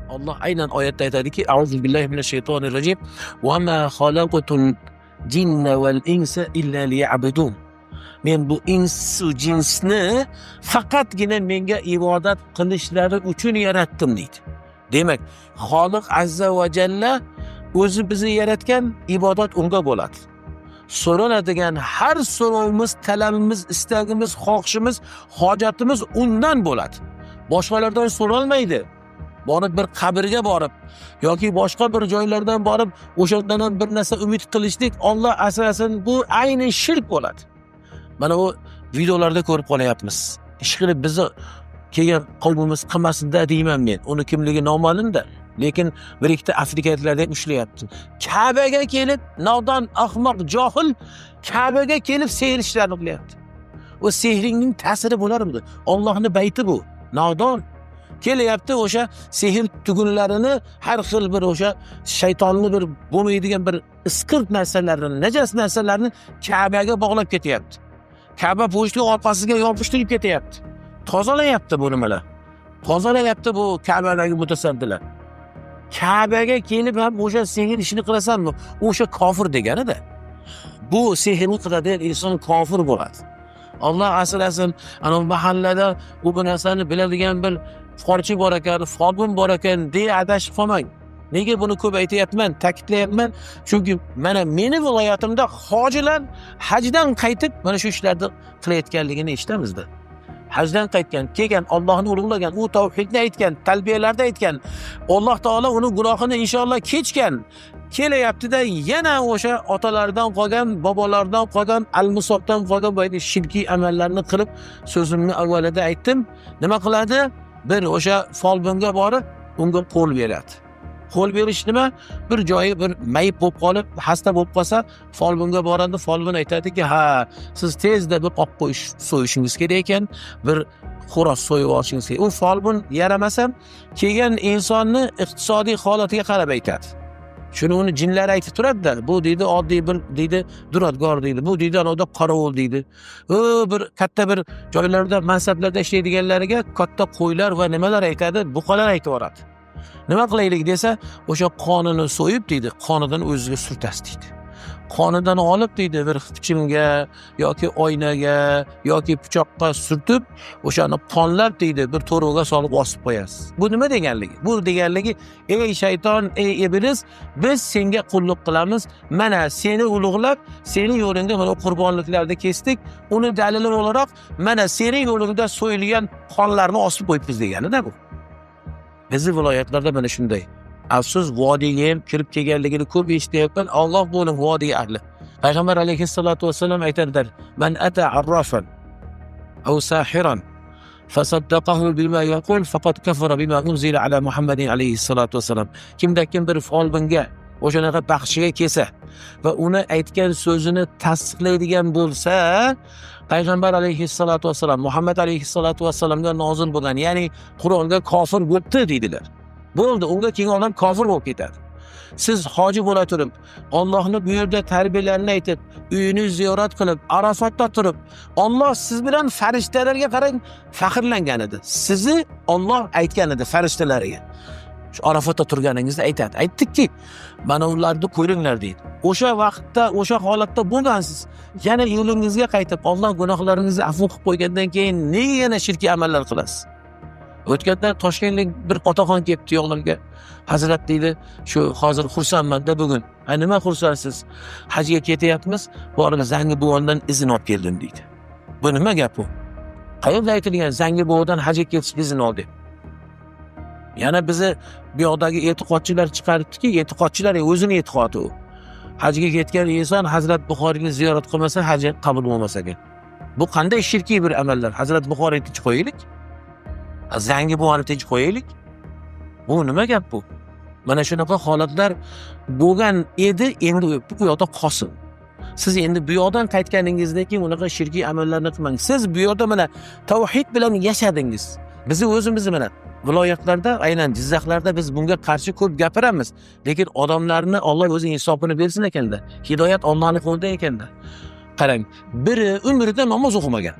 Allah aynan oyatda aytadiki, A'udhu billahi minashaytonirrojim. Va ma xalaqtul jinna val insa illa liya'budun. Men bu insu jinsni faqatgina menga ibodat qilishlari uchun yaratdim deydi. Demak, Xoliq azza va jalla o'zi bizni yaratgan, ibodat unga bo'ladi. So'raladigan har so'rovimiz, talabimiz, istagimiz, xohishimiz, hojatimiz undan bo'ladi. Boshqalardan so'ralmaydi. Borib bir qabrga borib yoki boshqa bir joylardan borib o'shadan ham bir narsa umid qilishlik Alloh asrasin, bu ayni shirk bo'ladi. Mana bu videolarda ko'rib qolyapmiz. Ishqilib bizni kelgan qavmimiz qilmasin-da deyman men. Uni kimligi noma'lum-da, lekin bir ikkita afrikaliklarda ham ushlayapti. Ka'baga kelib, nodon, ahmoq, johil Ka'baga kelib sehr ishlarni qilyapti. O sehringning ta'siri bo'larmidi? Allohning bayti bu. Nodon kelyapti, o'sha sehr tugunlarini, har xil bir o'sha shaytonni bir bo'lmaydigan bir isqirt narsalarni, najas narsalarni Ka'baga bog'lab ketyapti. Ka'ba po'shti orqasiga yopishtirib ketyapti. Tozalayapti bu nimalar? Tozalayapti bu Ka'badagi mutasaddilar. Ka'baga kelib ham o'sha sehr ishini qilasanmi? O'sha kofir degani-da. Bu sehrni qiladigan inson kofir bo'ladi. Alloh asrasin, ana mahallada bu narsani biladigan bir forchi bor ekan, folbin bor ekan deya adashib qolmang. Nega buni ko'p aytayapman, ta'kidlayapman? Chunki mana meni viloyatimda hojilar hajdan qaytib mana shu ishlarni qilayotganligini eshitamizda. Hajdan qaytgan, kelgan, Allohni ulug'lagan, u tavhidni aytgan, talbiyalarda aytgan. Alloh taolo uni gunohini inshaalloh kechgan. Kelyapti-da yana o'sha otalardan qolgan, bobolardan qolgan, al-musobdan qolgan boyagi shirkiy amallarni qilib, so'zimni avvalida aytdim. Nima qiladi? Bir o'sha folbinga borib, unga qo'l beradi. Qo'l berish nima? Bir joyi bir mayib bo'lib qolib, xasta bo'lib qolsa, folbinga boradi, folbin aytadiki, "Ha, siz tezda bir oq qo'yish so'yishingiz kerak ekan, bir xo'roz so'yib olishingiz kerak." U folbin yaramasa, kelgan insonni iqtisodiy holatiga qarab aytadi. Shuni uni jinlar aytib turadi-da. Bu deydi oddiy bir deydi duradgor deydi. Bu deydi anoda qorovul deydi. Bir katta bir joylarda, mansablarda ishlaydiganlariga katta qo'ylar va nimalar aytadi, buqalar aytib yoradi. Nima qilaylik desa, o'sha qonini so'yib deydi, qonidan o'ziga surtasi deydi. Qonidan olib deydi bir pichimga yoki oynaga yoki pichoqqa surtib, o'shani qonlab deydi bir to'rg'a solib osib qo'yasiz. Bu nima deganligi? Bu deganligi, ey shayton, ey iblis, biz senga qulluq qilamiz. Mana seni ulug'lab, seni yo'lingda mana qurbonliklarni kesdik. Uni dalili o'laroq mana seni yo'lingda so'yilgan qonlarni osib qo'yibmiz degani-da bu. Bizning viloyatlarda mana shunday. Afsus, vodiyga ham kirib kelganligini ko'p eshityapman. Alloh bo'lim vodiy ahli. Payg'ambar alayhissalatu vassalam aytadilar: "Man ata arrafan aw sahiran fasaddaqahu bima yaqul faqad kafara bima unzila ala Muhammadin alayhissalatu vassalam." Kim bir folbinga o'shanaqa baxshiga kelsa va uni aytgan so'zini tasdiqlaydigan bo'lsa, Payg'ambar alayhissalatu vassalam, Muhammad alayhissalatu vassalamga nozil bo'lgan, ya'ni Qur'onga kofir bo'ldi deydilar. Bo'ldi, unga keyin odam kofir bo'lib ketadi. Siz hoji bo'la turib, Allohning bu yerda tarbiyalarini aytib, uyini ziyorat qilib, Arafatda turib, Alloh siz bilan farishtalarga qarang faxrlangan edi. Sizni Alloh aytgan edi farishtalarga. Shu Arafatda turganingizda aytadi. Aytdikki, mana ularni ko'ringlar deydi. O'sha vaqtda, o'sha holatda bo'lgansiz. Yana yo'lingizga qaytib, Alloh gunohlaringizni afv qilib qo'ygandan keyin nega yana shirkiy amallar qilasiz? O'tgandan Toshkentlik bir otaxon kelibdi yo'limga. Hazrat deydi, shu hozir xursandman-da bugun. Ha, nima xursandsiz? Hajga ketyapmiz, borib Zangi buvondan izn olib keldim deydi. Bu nima gap bu? Qayerda aytilgan Zangi buvodan hajga ketish izn oldi? Yana bizni bu yoqdagi e'tiqodchilar chiqaribdiki, e'tiqodchilar o'zini e'tiqodi u. Hajga ketgan inson Hazrat Buxoriyni ziyorat qilmasa, haji qabul bo'lmas ekan. Bu qanday shirkiy bir amallar? Hazrat Buxoriyni tinch qo'yaylik. Zangi buvoni tinch qo'yaylik. Bu nima gap bu? Mana shunaqa holatlar bo'lgan edi, endi bu yoqda qolsin. Siz endi bu yoqdan qaytganingizdan keyin unaqa shirkiy amallarni qilmang. Siz bu yoqda mana tavhid bilan yashadingiz. Bizni o'zimizni bilan viloyatlarda, aynan Jizzaxlarda biz bunga qarshi ko'p gapiramiz. Lekin odamlarni Alloh o'zi insofini bersin ekanda. Hidoyat Allohning qo'lida ekanda. Qarang, biri umrida namoz o'qimagan.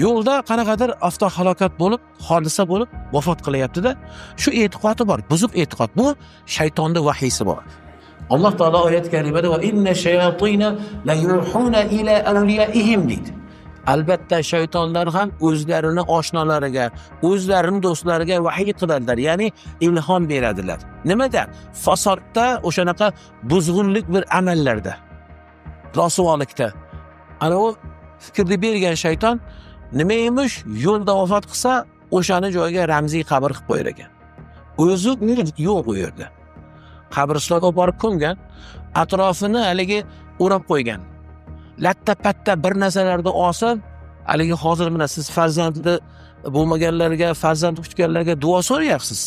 yo'lda qanaqadir avtohalokat bo'lib, hodisa bo'lib vafot qilyapti-da, shu e'tiqodi bor, buzuq e'tiqod. Bu shaytonning vahiysi bor. Alloh taolo oyat karimada va inna shayatina la yuhuna ila awliyaihim deydi. Albatta shaytonlar ham o'zlarini oshnolariga, o'zlarining do'stlariga vahiy qiladilar, ya'ni ilhom beradilar. Nimada? Fasodda, o'shanaqa buzg'unlik bir amallarda, rasuvolikda. Ana u fikrni bergan shayton nima emish? Yo'lda vafot qilsa, o'shani joyiga ramziy qabr qilib qo'yar ekan. O'zi yo'q u yerda. Qabristonga borib ko'mgan, atrofini haligi o'rab qo'ygan. Latta-patta bir narsalarda olsa, haligi hozir mana siz farzandi bo'lmaganlarga, farzand kutganlarga duo so'rayapsiz.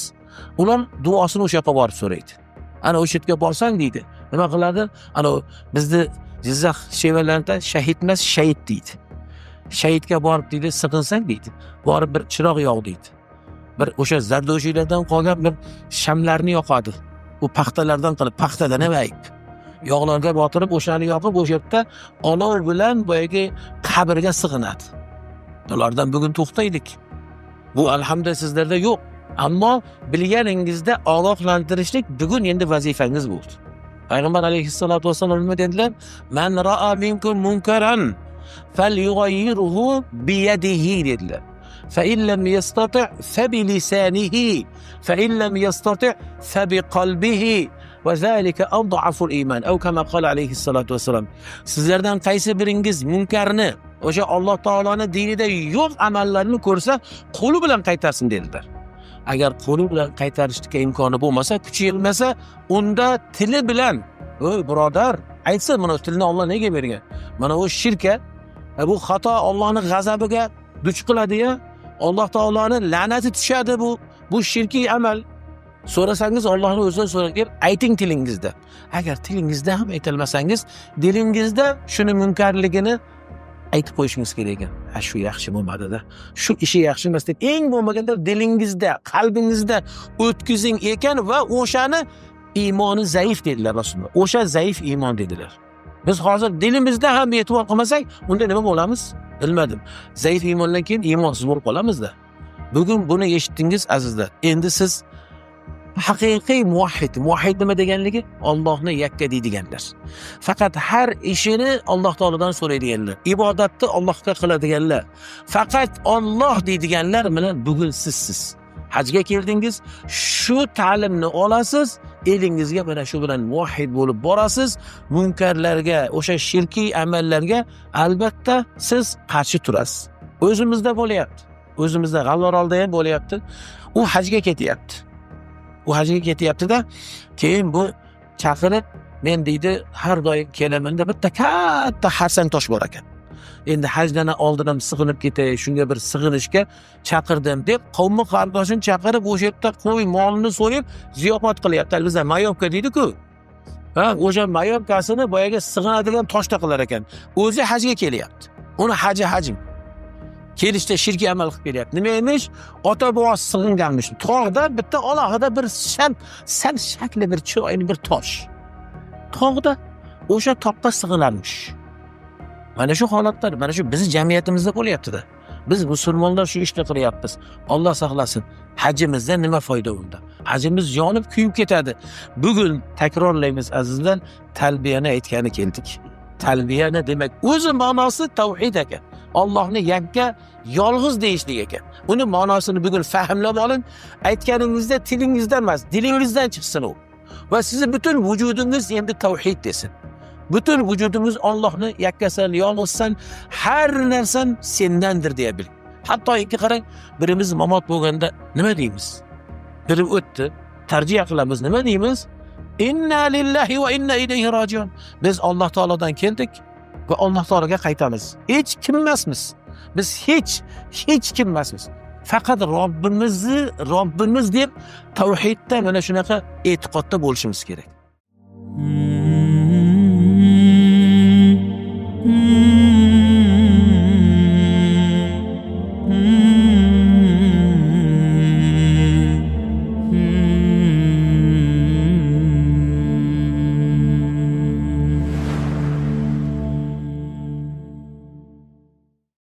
Ular duosini o'sha yoqqa borib so'raydi. Ana o'sha yerga borsang deydi. Nima qiladi? Ana bizni Jizzax shevalarida shahid emas, shahid deydi. Shahidga borib deydi, sig'insang deydi. Borib bir chiroq yo'q deydi. Bir o'sha zardo'shiylardan qolgan bir shamlarni yoqadi. U paxtalardan qilib, paxtadan emayib. Yog'larga botirib, o'shani yoqib, o'sha yerda olov bilan boyagi qabrga sig'inadi. Ulardan bugun to'xtaylik. Bu alhamdulillah sizlarda yo'q. Ammo bilganingizda ogohlantirishlik bugun endi vazifangiz bo'ldi. Payg'ambar alayhissalatu vasallam nima dedilar? Man ra'a minkum munkaran falyughayyirhu bi yadihi dedilar. Fa in lam yastati' fa bi lisanihi fa in lam yastati' fa bi qalbihi va zalika ad'aful iman. Aw kama qala alayhissalatu vasallam. Sizlardan qaysi biringiz munkarni, o'sha Alloh taoloning dinida yo'q amallarni ko'rsa, qo'li bilan qaytarsin dedilar. Agar qo'li bilan qaytarishga imkoni bo'lmasa, kuchi yetmasa, unda tili bilan, "Ey birodar, aytsa, mana tilni Alloh nega bergan? Mana u shirka, bu xato Allohning g'azabiga duch qiladi-ya. Alloh taoloning la'nati tushadi bu shirkiy amal. So'rasangiz Allohning o'zidan so'rang deb ayting tilingizda. Agar tilingizda ham aytilmasangiz, dilingizda shuni munkarligini aytib qo'yishingiz kerak ekan. Ha, shu yaxshi bo'lmadi-da. Shu ishi yaxshi emas deb eng bo'lmaganda dilingizda, qalbingizda o'tkazing ekan va o'shani iymoni zaif dedilar Rasululloh. O'sha zaif iymon dedilar. Biz hozir dilimizda ham e'tibor qilmasak, unda nima bo'lamiz? Bilmadim. Zaif iymondan keyin iymonsiz bo'lib qolamiz-da. Bugun buni eshitdingiz azizlar. Endi siz haqiqiy muvahhid. Muvahhid nima deganligi? Allohni yakka deydiganlar. Faqat har ishini Alloh taolodan so'raydiganlar. Ibodatni Allohga qiladiganlar. Faqat Alloh deydiganlar bilan bugun sizsiz. Hajga keldingiz, shu ta'limni olasiz, elingizga mana shu bilan muvahhid bo'lib borasiz, munkarlarga, o'sha shirkiy amallarga albatta siz qarshi turasiz. O'zimizda bo'lyapti. O'zimizda G'allorolda ham bo'lyapti. U hajga ketyapti. U hajga ketyapti-da, keyin bu chaqirib, men deydi, har doim kelaman-da, bitta katta Hasan tosh bor ekan. Endi hajdan oldin ham sig'inib ketay, shunga bir sig'inishga chaqirdim deb, qavmi qardoshini chaqirib, o'sha yerda qo'y molini so'yib, ziyofat qilyapti. Bizda mayobka deydi-ku. Ha, o'sha mayobkasini boyaga sig'inadigan toshda qilar ekan. O'zi hajga kelyapti. Uni hajim. Kelishda shirkiy amal qilib kelyapti. Nima emish? Ota bobosi sig'inganmish. Tog'da bitta alohida bir sal shakli bir chiroyli bir tosh. Tog'da o'sha toqqa sig'inarmish. Mana shu holatlar, mana shu bizning jamiyatimizda bo'lyapti-da. Biz musulmonlar shu ishni qilyapmiz. Alloh saqlasin. Hajimizda nima foyda unda? Hajimiz yonib kuyib ketadi. Bugun takrorlaymiz azizlar, talbiyani aytgani keldik. Talbiyani demak o'zi ma'nosi tavhid ekan. Allohni yakka, yolg'iz deyishlik ekan. Uni ma'nosini bugun fahmlab oling. Aytganingizda tilingizdan emas, dilingizdan chiqsin u. Va sizning butun vujudingiz endi tavhid desin. Butun vujudingiz Allohni yakkasan, yolg'izsan, har narsan sendandir deya bil. Hatto ikki qarang, birimiz mamot bo'lganda nima deymiz? Biri o'tdi, tarjiya qilamiz, nima deymiz? Inna lillahi va inna ilayhi rojiun. Biz Alloh taolodan keldik va Alloh taologa qaytamiz. Hech kim emasmiz. Biz hech kim emasmiz. Faqat Robbimiz deb tavhidda mana shunaqa e'tiqodda bo'lishimiz kerak.